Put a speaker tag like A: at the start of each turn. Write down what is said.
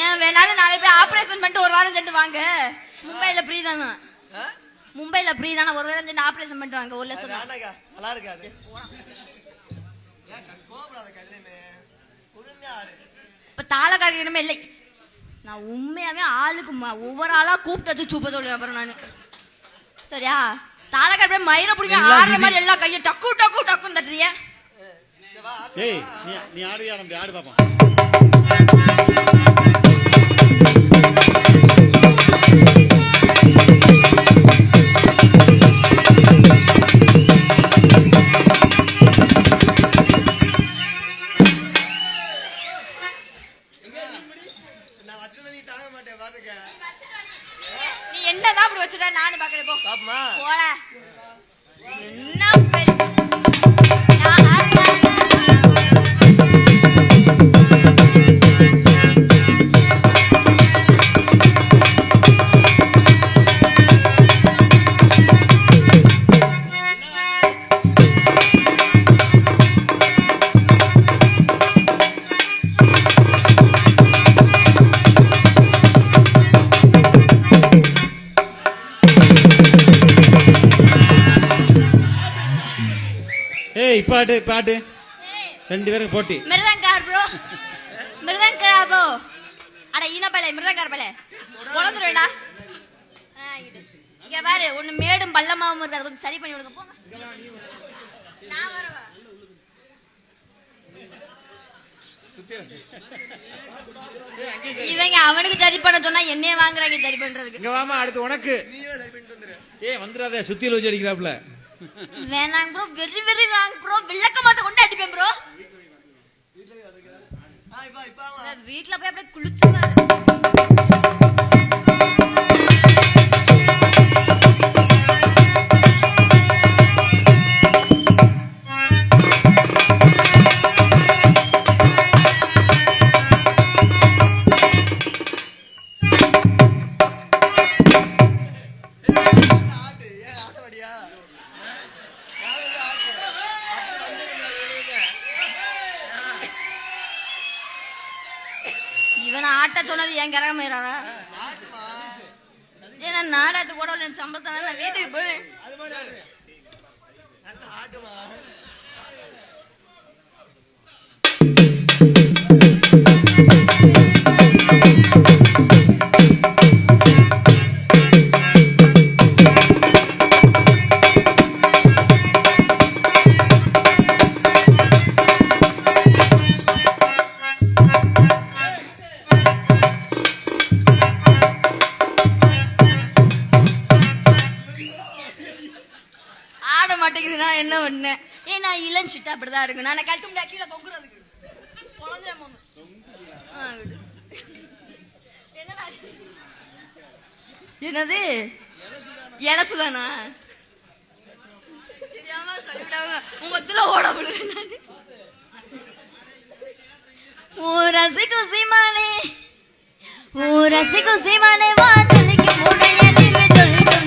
A: ஏன் வேணாலும் நாளை போய் ஆபரேஷன் பண்ணிட்டு ஒரு வாரம் சென்று வாங்க. மும்பைல ஃப்ரீ தானே, மும்பைல ஃப்ரீ தானே, ஒரு வாரம் சென்று ஆபரேஷன் பண்ணிட்டு வாங்க. 1 லட்சம்
B: நல்லா இருக்காது.
A: இப்ப தாளக்காரமே இல்லை. நான் உண்மையாவே ஆளுக்கு ஒவ்வொரு ஆளா கூப்பிட்டு வச்சு சூப்ப சொல்லுவேன். அப்புறம் நானு சரியா தாளக்கார மயிர பிடிக்க ஆடுற மாதிரி எல்லா கையும் டக்கு டக்கு டக்குன்னு தட்டுறிய.
C: ஏய் நீ ஆடு ஆடு பாப்போம்.
A: நீ என்னதான் அப்படி வச்சுட்ட நானு பாக்குறேன். போ போல என்ன
C: பாட்டு பாட்டு 2 பேருக்கு போட்டி.
A: மிருதங்கார் ப்ரோ, மிருதங்கரா ப்ரோ. அட ஈனப்பலே மிருதங்கார் பலே பொளந்துறடா. இங்க பாரு ஒன்னு மேடும் பள்ளமாவும் இருக்கு, கொஞ்சம் சரி பண்ணி விடுங்க போங்க. நான் வரவா இவங்க அவனுக்கு சரி பண்ண சொன்னா என்னைய வாங்குறாங்க சரி பண்றதுக்கு.
C: இங்க வாமா அடுத்து உனக்கு. நீயே சரி பண்ணிட்டு வந்துரு. ஏய் வந்துறாதே சுத்தில வச்சு அடிக்கறாப்ல.
A: வேணாங்க bro, very very wrong bro. விளக்கமாத்த கொண்டு அடிப்பேன் ப்ரோ. வீட்ல போய் அப்படியே குளிச்சுவாரு. இவனை ஆட்ட சொன்னது என் கரகமேறாரா? ஏன்னா நாடகத்துக்கு கூட சம்பளத்தினால நான் வீட்டுக்கு போய் மாட்டேங்குதுன்னா என்ன பண்ண? ஏன்னா இளஞ்சிட்டா அப்படிதான் இருக்கு. நான் கழுத்து முடியா கீழே தொங்குறதுக்கு என்னது இலசுதானா? தெரியாம சொல்லிவிட்டாங்க. உங்க ஓட விழுறேன். ரசிக்கும் சீமானே, ரசிக்கும் சீமானே வா துணிக்கு மூடையே சொல்லிட்டு